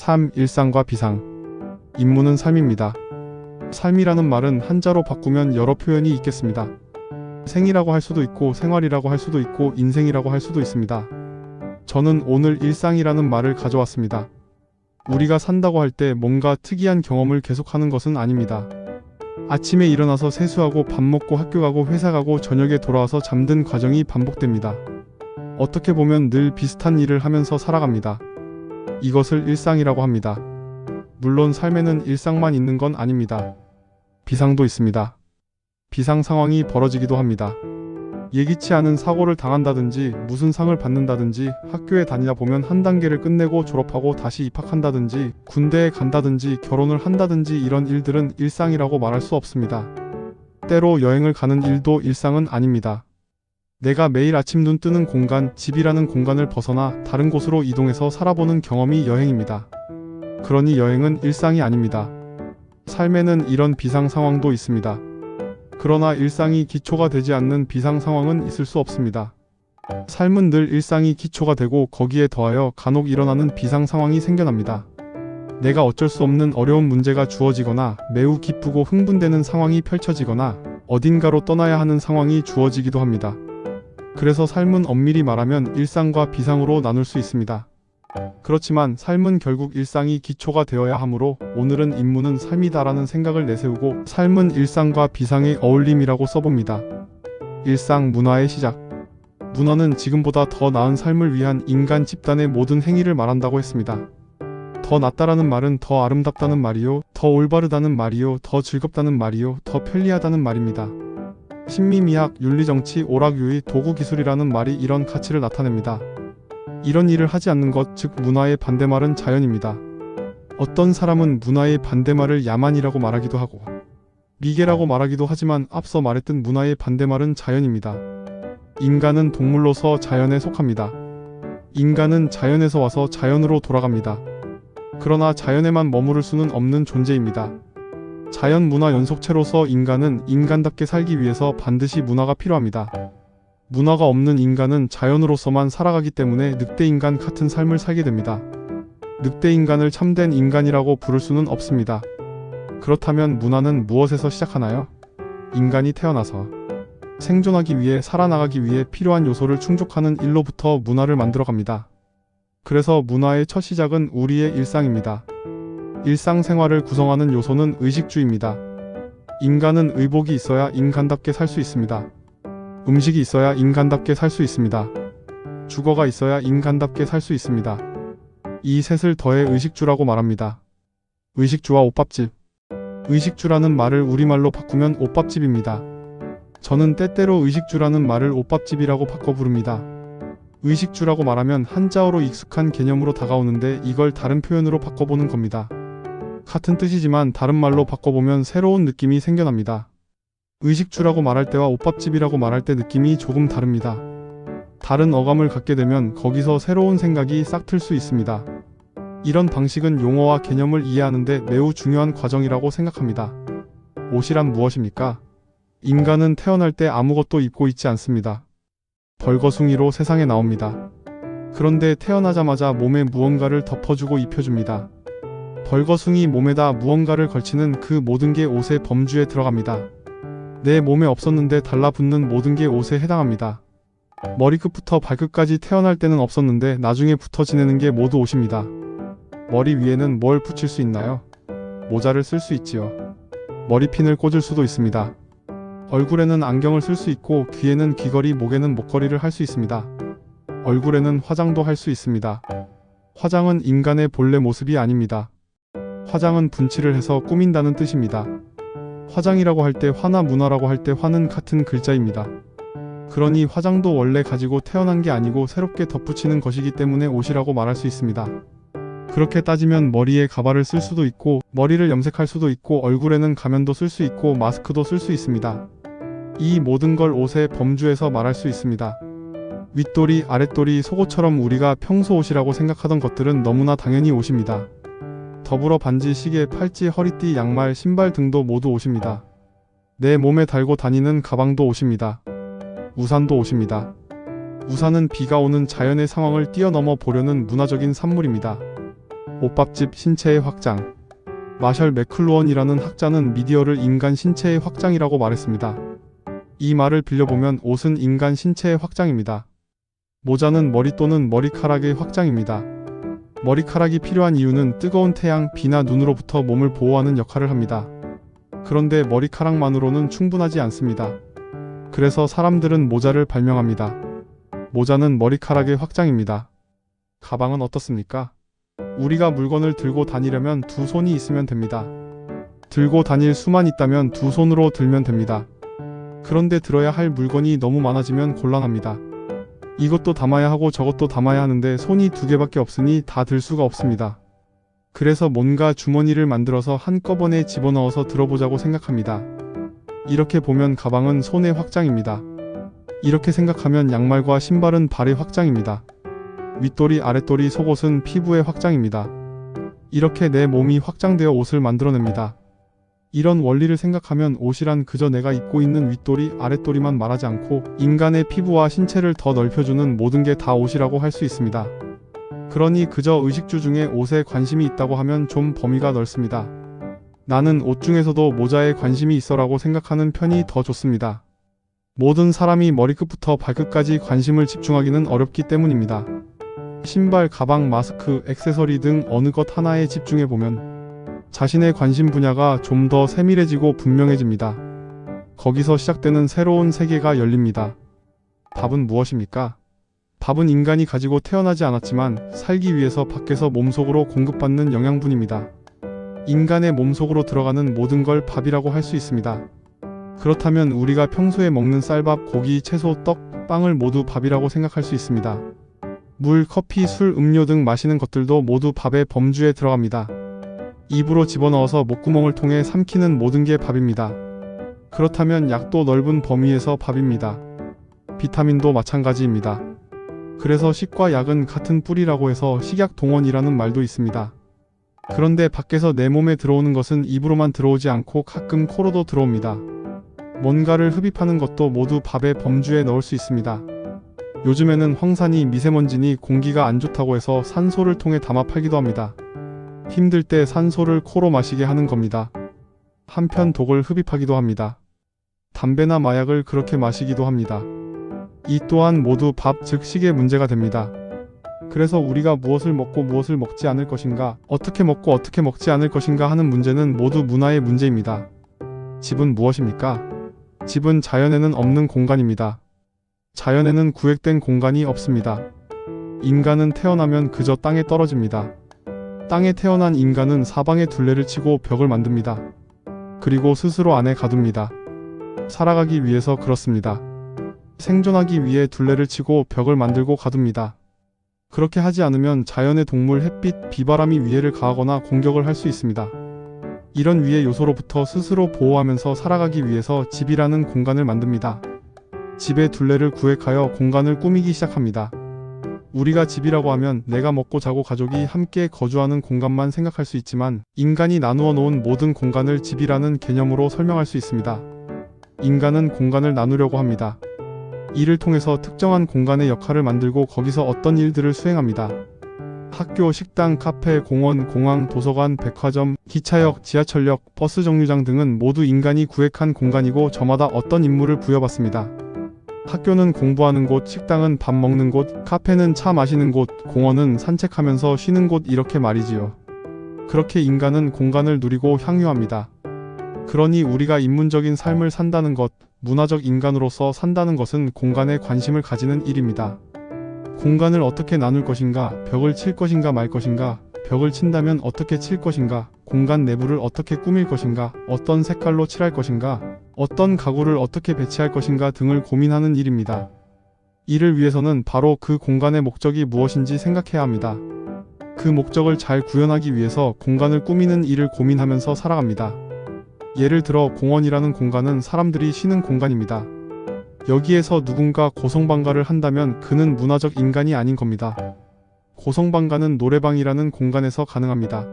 삶, 일상과 비상. 인문은 삶입니다. 삶이라는 말은 한자로 바꾸면 여러 표현이 있겠습니다. 생이라고 할 수도 있고 생활이라고 할 수도 있고 인생이라고 할 수도 있습니다. 저는 오늘 일상이라는 말을 가져왔습니다. 우리가 산다고 할 때 뭔가 특이한 경험을 계속하는 것은 아닙니다. 아침에 일어나서 세수하고 밥 먹고 학교 가고 회사 가고 저녁에 돌아와서 잠든 과정이 반복됩니다. 어떻게 보면 늘 비슷한 일을 하면서 살아갑니다. 이것을 일상이라고 합니다. 물론 삶에는 일상만 있는 건 아닙니다. 비상도 있습니다. 비상 상황이 벌어지기도 합니다. 예기치 않은 사고를 당한다든지 무슨 상을 받는다든지 학교에 다니다 보면 한 단계를 끝내고 졸업하고 다시 입학한다든지 군대에 간다든지 결혼을 한다든지 이런 일들은 일상이라고 말할 수 없습니다. 때로 여행을 가는 일도 일상은 아닙니다. 내가 매일 아침 눈 뜨는 공간, 집이라는 공간을 벗어나 다른 곳으로 이동해서 살아보는 경험이 여행입니다. 그러니 여행은 일상이 아닙니다. 삶에는 이런 비상 상황도 있습니다. 그러나 일상이 기초가 되지 않는 비상 상황은 있을 수 없습니다. 삶은 늘 일상이 기초가 되고 거기에 더하여 간혹 일어나는 비상 상황이 생겨납니다. 내가 어쩔 수 없는 어려운 문제가 주어지거나 매우 기쁘고 흥분되는 상황이 펼쳐지거나 어딘가로 떠나야 하는 상황이 주어지기도 합니다. 그래서 삶은 엄밀히 말하면 일상과 비상으로 나눌 수 있습니다. 그렇지만 삶은 결국 일상이 기초가 되어야 하므로 오늘은 인문은 삶이다라는 생각을 내세우고 삶은 일상과 비상의 어울림이라고 써봅니다. 일상 문화의 시작. 문화는 지금보다 더 나은 삶을 위한 인간 집단의 모든 행위를 말한다고 했습니다. 더 낫다라는 말은 더 아름답다는 말이요, 더 올바르다는 말이요, 더 즐겁다는 말이요, 더 편리하다는 말입니다. 신미미학, 윤리정치, 오락유의, 도구기술이라는 말이 이런 가치를 나타냅니다. 이런 일을 하지 않는 것, 즉 문화의 반대말은 자연입니다. 어떤 사람은 문화의 반대말을 야만이라고 말하기도 하고 미개라고 말하기도 하지만 앞서 말했듯 문화의 반대말은 자연입니다. 인간은 동물로서 자연에 속합니다. 인간은 자연에서 와서 자연으로 돌아갑니다. 그러나 자연에만 머무를 수는 없는 존재입니다. 자연 문화 연속체로서 인간은 인간답게 살기 위해서 반드시 문화가 필요합니다. 문화가 없는 인간은 자연으로서만 살아가기 때문에 늑대인간 같은 삶을 살게 됩니다. 늑대인간을 참된 인간이라고 부를 수는 없습니다. 그렇다면 문화는 무엇에서 시작하나요? 인간이 태어나서 생존하기 위해 살아나가기 위해 필요한 요소를 충족하는 일로부터 문화를 만들어갑니다. 그래서 문화의 첫 시작은 우리의 일상입니다. 일상생활을 구성하는 요소는 의식주입니다. 인간은 의복이 있어야 인간답게 살 수 있습니다. 음식이 있어야 인간답게 살 수 있습니다. 주거가 있어야 인간답게 살 수 있습니다. 이 셋을 더해 의식주라고 말합니다. 의식주와 옷밥집. 의식주라는 말을 우리말로 바꾸면 옷밥집입니다. 저는 때때로 의식주라는 말을 옷밥집이라고 바꿔 부릅니다. 의식주라고 말하면 한자어로 익숙한 개념으로 다가오는데 이걸 다른 표현으로 바꿔보는 겁니다. 같은 뜻이지만 다른 말로 바꿔보면 새로운 느낌이 생겨납니다. 의식주라고 말할 때와 옷밥집이라고 말할 때 느낌이 조금 다릅니다. 다른 어감을 갖게 되면 거기서 새로운 생각이 싹 틀 수 있습니다. 이런 방식은 용어와 개념을 이해하는데 매우 중요한 과정이라고 생각합니다. 옷이란 무엇입니까? 인간은 태어날 때 아무것도 입고 있지 않습니다. 벌거숭이로 세상에 나옵니다. 그런데 태어나자마자 몸에 무언가를 덮어주고 입혀줍니다. 벌거숭이 몸에다 무언가를 걸치는 그 모든 게 옷의 범주에 들어갑니다. 내 몸에 없었는데 달라붙는 모든 게 옷에 해당합니다. 머리끝부터 발끝까지 태어날 때는 없었는데 나중에 붙어 지내는 게 모두 옷입니다. 머리 위에는 뭘 붙일 수 있나요? 모자를 쓸 수 있지요. 머리핀을 꽂을 수도 있습니다. 얼굴에는 안경을 쓸 수 있고 귀에는 귀걸이, 목에는 목걸이를 할 수 있습니다. 얼굴에는 화장도 할 수 있습니다. 화장은 인간의 본래 모습이 아닙니다. 화장은 분칠을 해서 꾸민다는 뜻입니다. 화장이라고 할 때 화나 문화라고 할 때 화는 같은 글자입니다. 그러니 화장도 원래 가지고 태어난 게 아니고 새롭게 덧붙이는 것이기 때문에 옷이라고 말할 수 있습니다. 그렇게 따지면 머리에 가발을 쓸 수도 있고 머리를 염색할 수도 있고 얼굴에는 가면도 쓸 수 있고 마스크도 쓸 수 있습니다. 이 모든 걸 옷의 범주에서 말할 수 있습니다. 윗도리, 아랫도리, 속옷처럼 우리가 평소 옷이라고 생각하던 것들은 너무나 당연히 옷입니다. 더불어 반지, 시계, 팔찌, 허리띠, 양말, 신발 등도 모두 옷입니다. 내 몸에 달고 다니는 가방도 옷입니다. 우산도 옷입니다. 우산은 비가 오는 자연의 상황을 뛰어넘어 보려는 문화적인 산물입니다. 옷밥집 신체의 확장. 마셜 맥클루언이라는 학자는 미디어를 인간 신체의 확장이라고 말했습니다. 이 말을 빌려보면 옷은 인간 신체의 확장입니다. 모자는 머리 또는 머리카락의 확장입니다. 머리카락이 필요한 이유는 뜨거운 태양, 비나 눈으로부터 몸을 보호하는 역할을 합니다. 그런데 머리카락만으로는 충분하지 않습니다. 그래서 사람들은 모자를 발명합니다. 모자는 머리카락의 확장입니다. 가방은 어떻습니까? 우리가 물건을 들고 다니려면 두 손이 있으면 됩니다. 들고 다닐 수만 있다면 두 손으로 들면 됩니다. 그런데 들어야 할 물건이 너무 많아지면 곤란합니다. 이것도 담아야 하고 저것도 담아야 하는데 손이 두 개밖에 없으니 다 들 수가 없습니다. 그래서 뭔가 주머니를 만들어서 한꺼번에 집어넣어서 들어보자고 생각합니다. 이렇게 보면 가방은 손의 확장입니다. 이렇게 생각하면 양말과 신발은 발의 확장입니다. 윗도리, 아랫도리, 속옷은 피부의 확장입니다. 이렇게 내 몸이 확장되어 옷을 만들어냅니다. 이런 원리를 생각하면 옷이란 그저 내가 입고 있는 윗도리, 아랫도리만 말하지 않고 인간의 피부와 신체를 더 넓혀주는 모든 게 다 옷이라고 할 수 있습니다. 그러니 그저 의식주 중에 옷에 관심이 있다고 하면 좀 범위가 넓습니다. 나는 옷 중에서도 모자에 관심이 있어라고 생각하는 편이 더 좋습니다. 모든 사람이 머리끝부터 발끝까지 관심을 집중하기는 어렵기 때문입니다. 신발, 가방, 마스크, 액세서리 등 어느 것 하나에 집중해보면 자신의 관심 분야가 좀 더 세밀해지고 분명해집니다. 거기서 시작되는 새로운 세계가 열립니다. 밥은 무엇입니까? 밥은 인간이 가지고 태어나지 않았지만 살기 위해서 밖에서 몸속으로 공급받는 영양분입니다. 인간의 몸속으로 들어가는 모든 걸 밥이라고 할 수 있습니다. 그렇다면 우리가 평소에 먹는 쌀밥, 고기, 채소, 떡, 빵을 모두 밥이라고 생각할 수 있습니다. 물, 커피, 술, 음료 등 마시는 것들도 모두 밥의 범주에 들어갑니다. 입으로 집어넣어서 목구멍을 통해 삼키는 모든 게 밥입니다. 그렇다면 약도 넓은 범위에서 밥입니다. 비타민도 마찬가지입니다. 그래서 식과 약은 같은 뿌리라고 해서 식약동원이라는 말도 있습니다. 그런데 밖에서 내 몸에 들어오는 것은 입으로만 들어오지 않고 가끔 코로도 들어옵니다. 뭔가를 흡입하는 것도 모두 밥의 범주에 넣을 수 있습니다. 요즘에는 황산이, 미세먼지니 공기가 안 좋다고 해서 산소를 통해 담아 팔기도 합니다. 힘들 때 산소를 코로 마시게 하는 겁니다. 한편 독을 흡입하기도 합니다. 담배나 마약을 그렇게 마시기도 합니다. 이 또한 모두 밥, 즉 식의 문제가 됩니다. 그래서 우리가 무엇을 먹고 무엇을 먹지 않을 것인가, 어떻게 먹고 어떻게 먹지 않을 것인가 하는 문제는 모두 문화의 문제입니다. 집은 무엇입니까? 집은 자연에는 없는 공간입니다. 자연에는 구획된 공간이 없습니다. 인간은 태어나면 그저 땅에 떨어집니다. 땅에 태어난 인간은 사방에 둘레를 치고 벽을 만듭니다. 그리고 스스로 안에 가둡니다. 살아가기 위해서 그렇습니다. 생존하기 위해 둘레를 치고 벽을 만들고 가둡니다. 그렇게 하지 않으면 자연의 동물, 햇빛, 비바람이 위해를 가하거나 공격을 할 수 있습니다. 이런 위해 요소로부터 스스로 보호하면서 살아가기 위해서 집이라는 공간을 만듭니다. 집의 둘레를 구획하여 공간을 꾸미기 시작합니다. 우리가 집이라고 하면 내가 먹고 자고 가족이 함께 거주하는 공간만 생각할 수 있지만 인간이 나누어 놓은 모든 공간을 집이라는 개념으로 설명할 수 있습니다. 인간은 공간을 나누려고 합니다. 이를 통해서 특정한 공간의 역할을 만들고 거기서 어떤 일들을 수행합니다. 학교, 식당, 카페, 공원, 공항, 도서관, 백화점, 기차역, 지하철역, 버스 정류장 등은 모두 인간이 구획한 공간이고 저마다 어떤 임무를 부여받습니다. 학교는 공부하는 곳, 식당은 밥 먹는 곳, 카페는 차 마시는 곳, 공원은 산책하면서 쉬는 곳, 이렇게 말이지요. 그렇게 인간은 공간을 누리고 향유합니다. 그러니 우리가 인문적인 삶을 산다는 것, 문화적 인간으로서 산다는 것은 공간에 관심을 가지는 일입니다. 공간을 어떻게 나눌 것인가, 벽을 칠 것인가 말 것인가, 벽을 친다면 어떻게 칠 것인가, 공간 내부를 어떻게 꾸밀 것인가, 어떤 색깔로 칠할 것인가, 어떤 가구를 어떻게 배치할 것인가 등을 고민하는 일입니다. 이를 위해서는 바로 그 공간의 목적이 무엇인지 생각해야 합니다. 그 목적을 잘 구현하기 위해서 공간을 꾸미는 일을 고민하면서 살아갑니다. 예를 들어 공원이라는 공간은 사람들이 쉬는 공간입니다. 여기에서 누군가 고성방가를 한다면 그는 문화적 인간이 아닌 겁니다. 고성방가는 노래방이라는 공간에서 가능합니다.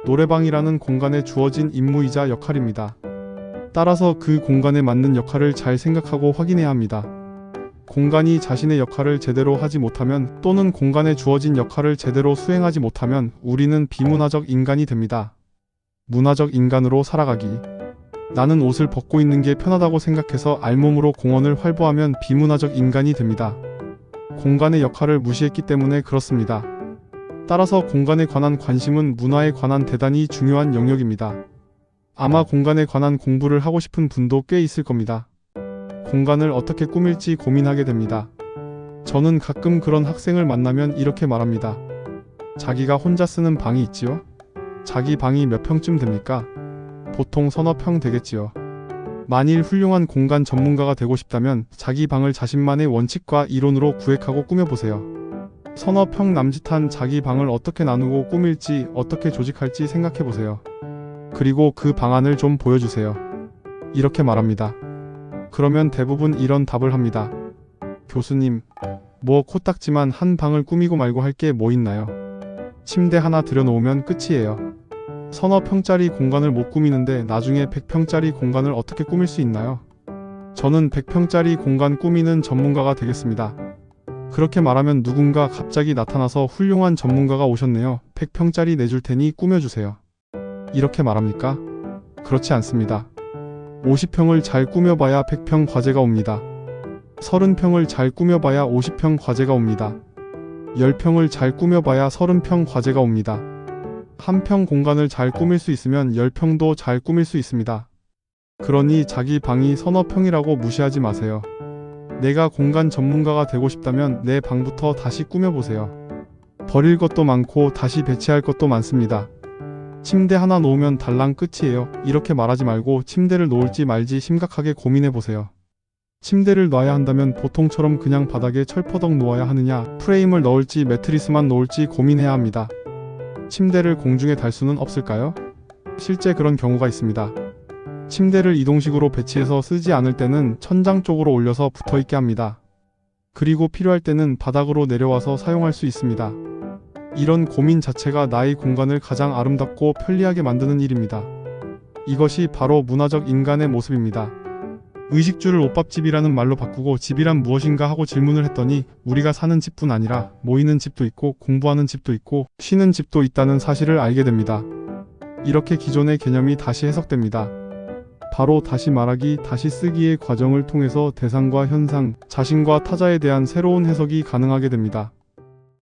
노래방이라는 공간에 주어진 임무이자 역할입니다. 따라서 그 공간에 맞는 역할을 잘 생각하고 확인해야 합니다. 공간이 자신의 역할을 제대로 하지 못하면 또는 공간에 주어진 역할을 제대로 수행하지 못하면 우리는 비문화적 인간이 됩니다. 문화적 인간으로 살아가기. 나는 옷을 벗고 있는 게 편하다고 생각해서 알몸으로 공원을 활보하면 비문화적 인간이 됩니다. 공간의 역할을 무시했기 때문에 그렇습니다. 따라서 공간에 관한 관심은 문화에 관한 대단히 중요한 영역입니다. 아마 공간에 관한 공부를 하고 싶은 분도 꽤 있을 겁니다. 공간을 어떻게 꾸밀지 고민하게 됩니다. 저는 가끔 그런 학생을 만나면 이렇게 말합니다. 자기가 혼자 쓰는 방이 있지요? 자기 방이 몇 평쯤 됩니까? 보통 서너 평 되겠지요. 만일 훌륭한 공간 전문가가 되고 싶다면 자기 방을 자신만의 원칙과 이론으로 구획하고 꾸며보세요. 서너 평 남짓한 자기 방을 어떻게 나누고 꾸밀지, 어떻게 조직할지 생각해보세요. 그리고 그 방안을 좀 보여주세요. 이렇게 말합니다. 그러면 대부분 이런 답을 합니다. 교수님, 뭐 코딱지만 한 방을 꾸미고 말고 할 게 뭐 있나요? 침대 하나 들여놓으면 끝이에요. 서너 평짜리 공간을 못 꾸미는데 나중에 100평짜리 공간을 어떻게 꾸밀 수 있나요? 저는 100평짜리 공간 꾸미는 전문가가 되겠습니다. 그렇게 말하면 누군가 갑자기 나타나서 훌륭한 전문가가 오셨네요. 100평짜리 내줄 테니 꾸며주세요. 이렇게 말합니까? 그렇지 않습니다. 50평을 잘 꾸며봐야 100평 과제가 옵니다. 30평을 잘 꾸며봐야 50평 과제가 옵니다. 10평을 잘 꾸며봐야 30평 과제가 옵니다. 한 평 공간을 잘 꾸밀 수 있으면 10평도 잘 꾸밀 수 있습니다. 그러니 자기 방이 서너 평이라고 무시하지 마세요. 내가 공간 전문가가 되고 싶다면 내 방부터 다시 꾸며보세요. 버릴 것도 많고 다시 배치할 것도 많습니다. 침대 하나 놓으면 달랑 끝이에요. 이렇게 말하지 말고 침대를 놓을지 말지 심각하게 고민해보세요. 침대를 놔야 한다면 보통처럼 그냥 바닥에 철퍼덕 놓아야 하느냐, 프레임을 넣을지 매트리스만 놓을지 고민해야 합니다. 침대를 공중에 달 수는 없을까요? 실제 그런 경우가 있습니다. 침대를 이동식으로 배치해서 쓰지 않을 때는 천장 쪽으로 올려서 붙어있게 합니다. 그리고 필요할 때는 바닥으로 내려와서 사용할 수 있습니다. 이런 고민 자체가 나의 공간을 가장 아름답고 편리하게 만드는 일입니다. 이것이 바로 문화적 인간의 모습입니다. 의식주를 옷밥집이라는 말로 바꾸고 집이란 무엇인가 하고 질문을 했더니 우리가 사는 집뿐 아니라 모이는 집도 있고 공부하는 집도 있고 쉬는 집도 있다는 사실을 알게 됩니다. 이렇게 기존의 개념이 다시 해석됩니다. 바로 다시 말하기, 다시 쓰기의 과정을 통해서 대상과 현상, 자신과 타자에 대한 새로운 해석이 가능하게 됩니다.